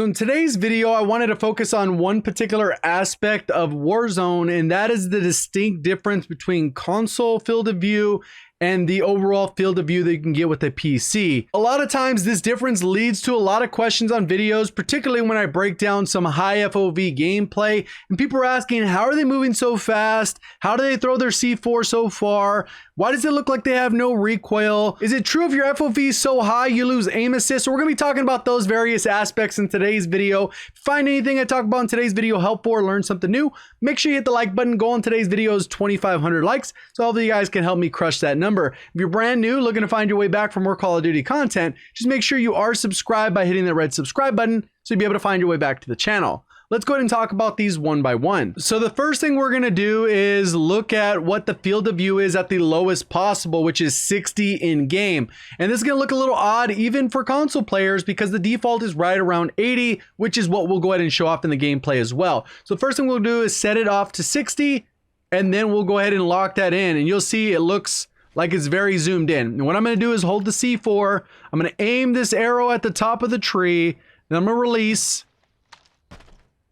So in today's video, I wanted to focus on one particular aspect of Warzone, and that is the distinct difference between console field of view and the overall field of view that you can get with a PC. A lot of times this difference leads to a lot of questions on videos, particularly when I break down some high FOV gameplay, and people are asking, how are they moving so fast? How do they throw their C4 so far? Why does it look like they have no recoil? Is it true if your FOV is so high you lose aim assist? So we're gonna be talking about those various aspects in today's video. If you find anything I talk about in today's video helpful or learn something new, make sure you hit the like button. Goal on today's video is 2,500 likes, so hopefully you guys can help me crush that number. If you're brand new, looking to find your way back for more Call of Duty content, just make sure you are subscribed by hitting that red subscribe button so you'll be able to find your way back to the channel. Let's go ahead and talk about these one by one. So the first thing we're gonna do is look at what the field of view is at the lowest possible, which is 60 in game. And this is gonna look a little odd even for console players because the default is right around 80, which is what we'll go ahead and show off in the gameplay as well. So the first thing we'll do is set it off to 60, and then we'll go ahead and lock that in, and you'll see it looks like it's very zoomed in. And what I'm gonna do is hold the C4, I'm gonna aim this arrow at the top of the tree, then I'm gonna release,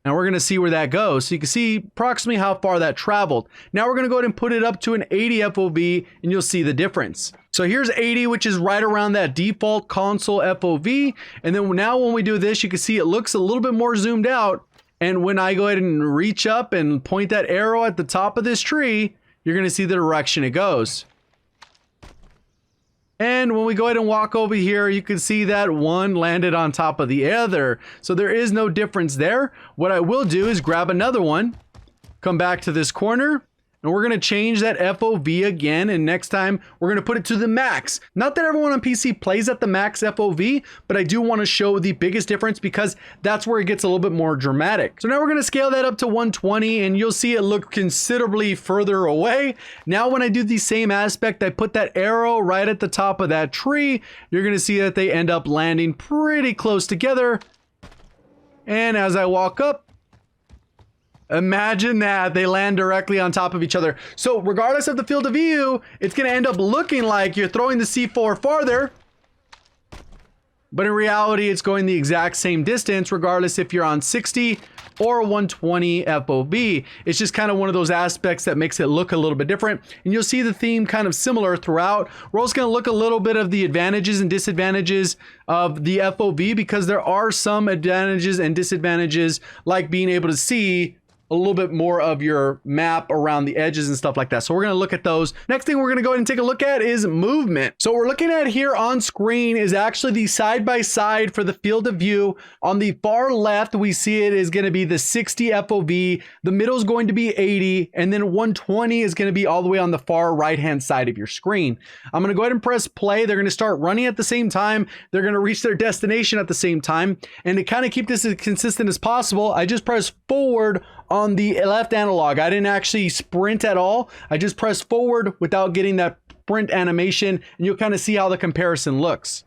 and we're gonna see where that goes. So you can see approximately how far that traveled. Now we're gonna go ahead and put it up to an 80 FOV, and you'll see the difference. So here's 80, which is right around that default console FOV. And then now when we do this, you can see it looks a little bit more zoomed out. And when I go ahead and reach up and point that arrow at the top of this tree, you're gonna see the direction it goes. And when we go ahead and walk over here, you can see that one landed on top of the other. So there is no difference there. What I will do is grab another one, come back to this corner, and we're gonna change that FOV again, and next time we're gonna put it to the max. Not that everyone on PC plays at the max FOV, but I do wanna show the biggest difference because that's where it gets a little bit more dramatic. So now we're gonna scale that up to 120, and you'll see it look considerably further away. Now when I do the same aspect, I put that arrow right at the top of that tree, you're gonna see that they end up landing pretty close together. And as I walk up, imagine that they land directly on top of each other. So regardless of the field of view, it's going to end up looking like you're throwing the C4 farther, but in reality, it's going the exact same distance, regardless if you're on 60 or 120 FOV. It's just kind of one of those aspects that makes it look a little bit different. And you'll see the theme kind of similar throughout. We're also going to look a little bit of the advantages and disadvantages of the FOV because there are some advantages and disadvantages, like being able to see a little bit more of your map around the edges and stuff like that. So we're going to look at those. Next thing we're going to go ahead and take a look at is movement. So what we're looking at here on screen is actually the side by side for the field of view. On the far left, we see it is going to be the 60 FOV. The middle is going to be 80, and then 120 is going to be all the way on the far right hand side of your screen. I'm going to go ahead and press play. They're going to start running at the same time. They're going to reach their destination at the same time. And to kind of keep this as consistent as possible, I just press forward on the left analog. I didn't actually sprint at all. I just pressed forward without getting that sprint animation, and you'll kind of see how the comparison looks.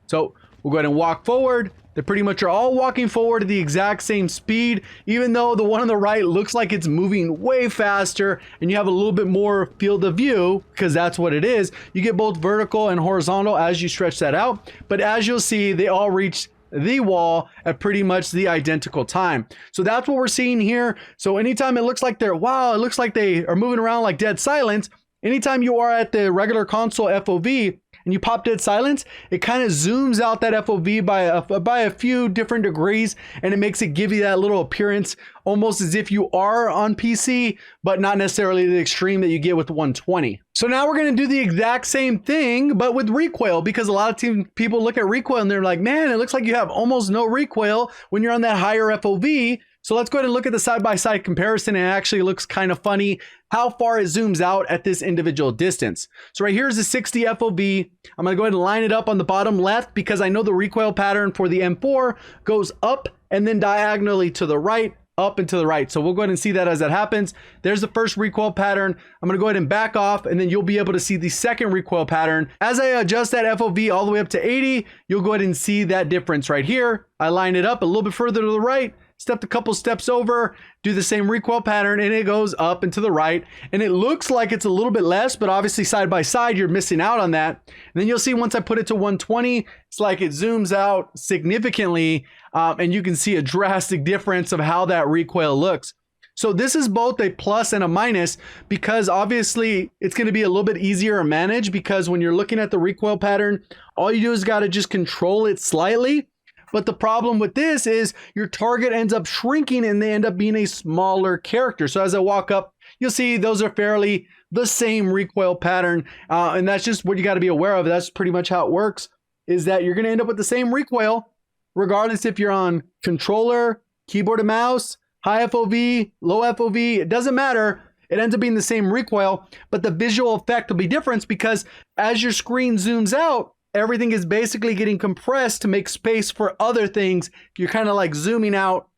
So we'll go ahead and walk forward. They pretty much are all walking forward at the exact same speed, even though the one on the right looks like it's moving way faster, and you have a little bit more field of view because that's what it is. You get both vertical and horizontal as you stretch that out, but as you'll see, they all reach the wall at pretty much the identical time. So that's what we're seeing here. So anytime it looks like they're, wow, it looks like they are moving around like dead silence, anytime you are at the regular console FOV and you pop dead silence, it kind of zooms out that FOV by a few different degrees, and it makes it give you that little appearance almost as if you are on PC, but not necessarily the extreme that you get with 120. So now we're going to do the exact same thing, but with recoil, because a lot of people look at recoil and they're like, man, it looks like you have almost no recoil when you're on that higher FOV. So let's go ahead and look at the side-by-side comparison, and it actually looks kind of funny how far it zooms out at this individual distance. So right here is the 60 FOV. I'm going to go ahead and line it up on the bottom left because I know the recoil pattern for the M4 goes up and then diagonally to the right, up and to the right. So we'll go ahead and see that as that happens. There's the first recoil pattern. I'm going to go ahead and back off, and then you'll be able to see the second recoil pattern. As I adjust that FOV all the way up to 80, you'll go ahead and see that difference right here. I line it up a little bit further to the right, stepped a couple steps over, do the same recoil pattern, and it goes up and to the right. And it looks like it's a little bit less, but obviously side by side, you're missing out on that. And then you'll see once I put it to 120, it's like it zooms out significantly. and you can see a drastic difference of how that recoil looks. So this is both a plus and a minus, because obviously it's going to be a little bit easier to manage, because when you're looking at the recoil pattern, all you do is got to just control it slightly. But the problem with this is your target ends up shrinking and they end up being a smaller character. So as I walk up, you'll see those are fairly the same recoil pattern. And that's just what you got to be aware of. That's pretty much how it works, is that you're going to end up with the same recoil, regardless if you're on controller, keyboard and mouse, high FOV, low FOV, it doesn't matter. It ends up being the same recoil, but the visual effect will be different, because as your screen zooms out, everything is basically getting compressed to make space for other things. You're kind of like zooming out.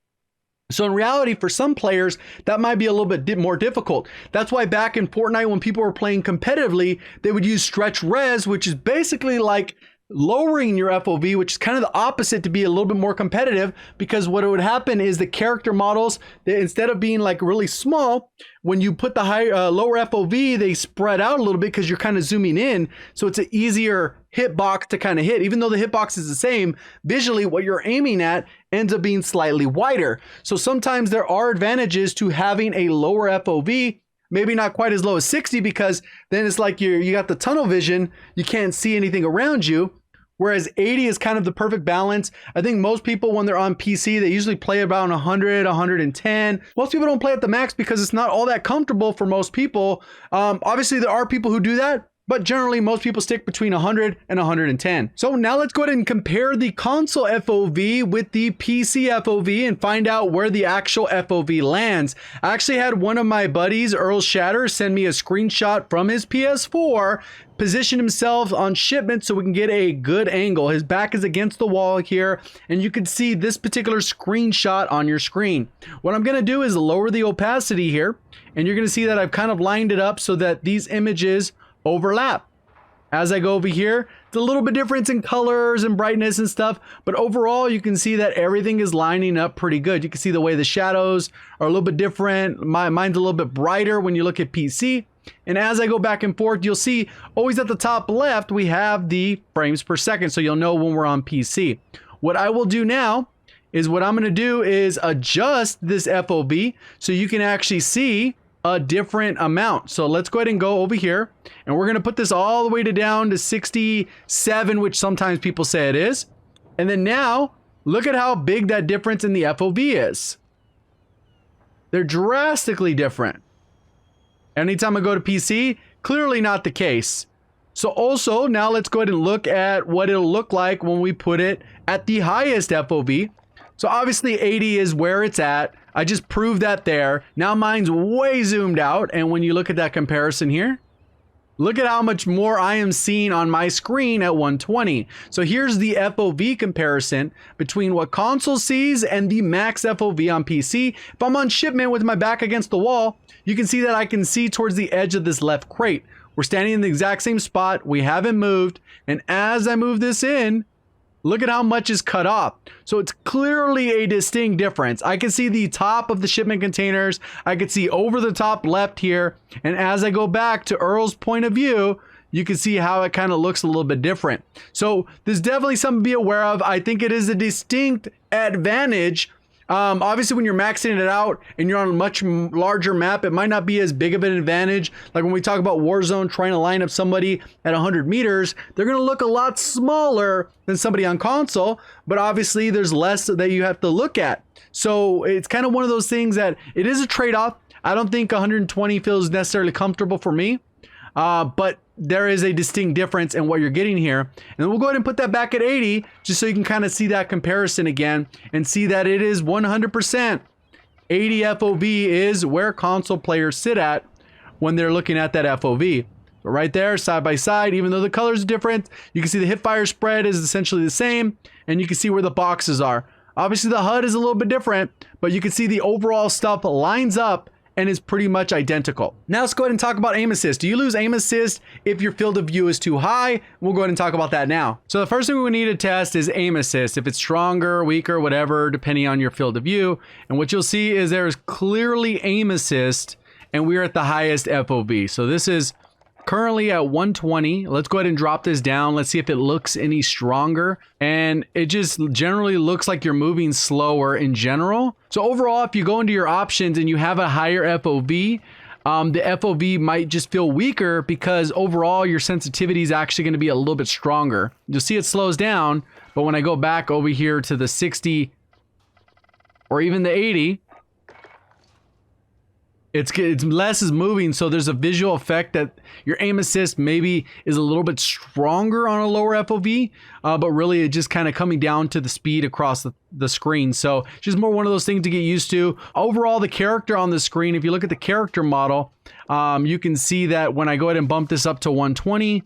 So in reality, for some players, that might be a little bit more difficult. That's why back in Fortnite, when people were playing competitively, they would use stretch res, which is basically like lowering your FOV, which is kind of the opposite to be a little bit more competitive, because what would happen is the character models, they, instead of being like really small, when you put the lower FOV, they spread out a little bit because you're kind of zooming in. So it's an easier hitbox to kind of hit. Even though the hitbox is the same, visually what you're aiming at ends up being slightly wider. So sometimes there are advantages to having a lower FOV, maybe not quite as low as 60, because then it's like you got the tunnel vision, you can't see anything around you. Whereas 80 is kind of the perfect balance. I think most people, when they're on PC, they usually play about 100, 110. Most people don't play at the max because it's not all that comfortable for most people. Obviously, there are people who do that, but generally most people stick between 100 and 110. So now let's go ahead and compare the console FOV with the PC FOV and find out where the actual FOV lands. I actually had one of my buddies, Earl Shatter, send me a screenshot from his PS4, position himself on shipment so we can get a good angle. His back is against the wall here, and you can see this particular screenshot on your screen. What I'm going to do is lower the opacity here, and you're going to see that I've kind of lined it up so that these images overlap. As I go over here, it's a little bit different in colors and brightness and stuff, but overall you can see that everything is lining up pretty good. You can see the way the shadows are a little bit different. Mine's a little bit brighter when you look at PC. And as I go back and forth, you'll see always at the top left, we have the frames per second, so you'll know when we're on PC. What I will do now is what I'm going to do is adjust this FOV so you can actually see a different amount. So let's go ahead and go over here, and we're going to put this all the way down to 67, which sometimes people say it is. And then now look at how big that difference in the FOV is. They're drastically different. Anytime I go to PC, clearly not the case. So also now let's go ahead and look at what it'll look like when we put it at the highest FOV. So obviously 80 is where it's at. I just proved that there. Now mine's way zoomed out. And when you look at that comparison here, look at how much more I am seeing on my screen at 120. So here's the FOV comparison between what console sees and the max FOV on PC. If I'm on shipment with my back against the wall, you can see that I can see towards the edge of this left crate. We're standing in the exact same spot. We haven't moved. And as I move this in, look at how much is cut off. So it's clearly a distinct difference. I can see the top of the shipment containers. I can see over the top left here. And as I go back to Earl's point of view, you can see how it kind of looks a little bit different. So there's definitely something to be aware of. I think it is a distinct advantage. Obviously when you're maxing it out and you're on a much larger map, it might not be as big of an advantage. Like when we talk about Warzone, trying to line up somebody at 100 meters, they're going to look a lot smaller than somebody on console, but obviously there's less that you have to look at. So it's kind of one of those things that it is a trade-off. I don't think 120 feels necessarily comfortable for me, but there is a distinct difference in what you're getting here. And we'll go ahead and put that back at 80 just so you can kind of see that comparison again and see that it is 100%. 80 FOV is where console players sit at when they're looking at that FOV. But right there, side by side, even though the colors are different, you can see the hip fire spread is essentially the same, and you can see where the boxes are. Obviously the HUD is a little bit different, but you can see the overall stuff lines up and is pretty much identical. Now let's go ahead and talk about aim assist. Do you lose aim assist if your field of view is too high? We'll go ahead and talk about that now. So the first thing we need to test is aim assist. If it's stronger, weaker, whatever, depending on your field of view. And what you'll see is there is clearly aim assist, and we are at the highest FOV. So this is currently at 120. Let's go ahead and drop this down. Let's see if it looks any stronger. And it just generally looks like you're moving slower in general. So overall, if you go into your options and you have a higher FOV, the FOV might just feel weaker because overall your sensitivity is actually going to be a little bit stronger. You'll see it slows down, but when I go back over here to the 60 or even the 80, it's less is moving, so there's a visual effect that your aim assist maybe is a little bit stronger on a lower FOV, but really it's just kind of coming down to the speed across the screen. So just more one of those things to get used to. Overall, the character on the screen, if you look at the character model, you can see that when I go ahead and bump this up to 120,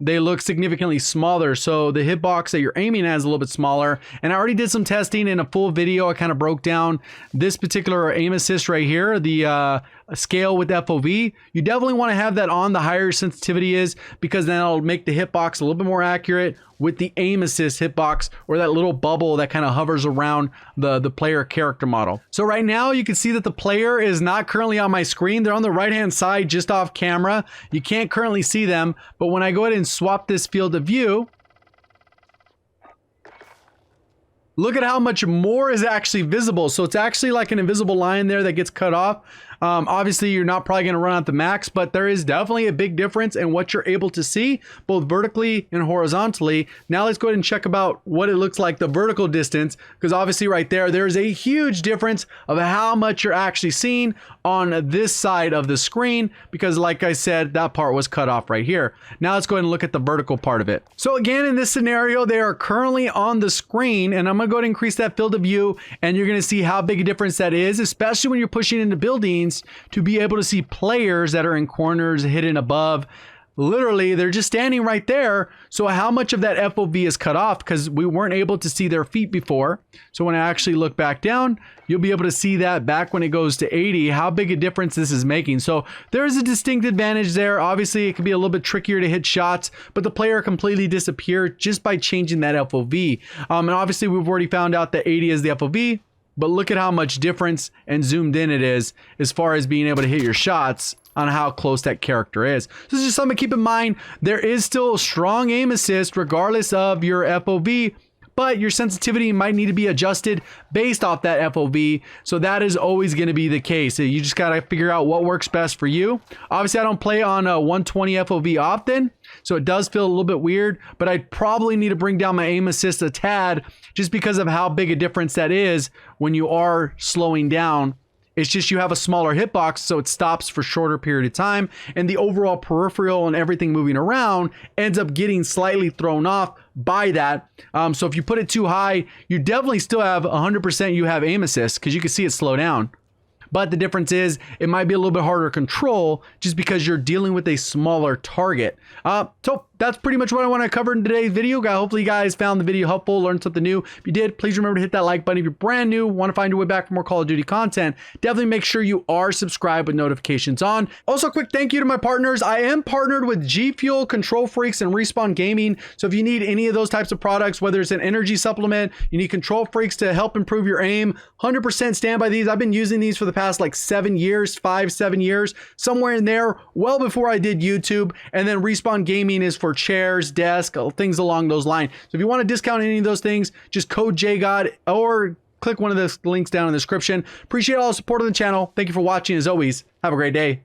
they look significantly smaller. So the hitbox that you're aiming at is a little bit smaller. And I already did some testing in a full video. I kind of broke down this particular aim assist right here, the scale with FOV. You definitely want to have that on the higher sensitivity is, because then it'll make the hitbox a little bit more accurate with the aim assist hitbox, or that little bubble that kind of hovers around the player character model. So right now you can see that the player is not currently on my screen. They're on the right hand side just off camera. You can't currently see them, but when I go ahead and swap this field of view, look at how much more is actually visible. So it's actually like an invisible line there that gets cut off. Obviously, you're not probably going to run out the max, but there is definitely a big difference in what you're able to see, both vertically and horizontally. Now let's go ahead and check about what it looks like the vertical distance, because obviously right there's a huge difference of how much you're actually seeing on this side of the screen, because like I said, that part was cut off right here. Now let's go ahead and look at the vertical part of it. So again, in this scenario, they are currently on the screen, and I'm going to go ahead and increase that field of view, and you're going to see how big a difference that is, especially when you're pushing into buildings, to be able to see players that are in corners, hidden above. Literally, they're just standing right there. So how much of that FOV is cut off, because we weren't able to see their feet before. So when I actually look back down, you'll be able to see that back when it goes to 80, how big a difference this is making. So there's a distinct advantage there. Obviously, it can be a little bit trickier to hit shots, but the player completely disappeared just by changing that FOV. And obviously, we've already found out that 80 is the FOV. But look at how much difference and zoomed in it is as far as being able to hit your shots on how close that character is. So this is just something to keep in mind. There is still strong aim assist regardless of your FOV, but your sensitivity might need to be adjusted based off that FOV. So that is always going to be the case. You just got to figure out what works best for you. Obviously, I don't play on a 120 FOV often, so it does feel a little bit weird, but I probably need to bring down my aim assist a tad just because of how big a difference that is when you are slowing down. It's just you have a smaller hitbox, so it stops for shorter period of time, and the overall peripheral and everything moving around ends up getting slightly thrown off by that. So if you put it too high, you definitely still have 100% you have aim assist, because you can see it slow down. But the difference is it might be a little bit harder to control just because you're dealing with a smaller target. So that's pretty much what I want to cover in today's video. Hopefully you guys found the video helpful, learned something new. If you did, please remember to hit that like button. If you're brand new, want to find your way back for more Call of Duty content, definitely make sure you are subscribed with notifications on. Also, a quick thank you to my partners. I am partnered with Gfuel, Kontrol, Freeks, and Respawn Gaming. So if you need any of those types of products, whether it's an energy supplement, you need Kontrol Freaks to help improve your aim, 100% stand by these. I've been using these for the past like 7 years, 7 years, somewhere in there, well before I did YouTube. And then Respawn Gaming is for chairs, desk, things along those lines. So if you want to discount any of those things, just code JGOD or click one of the links down in the description. Appreciate all the support on the channel. Thank you for watching. As always, have a great day.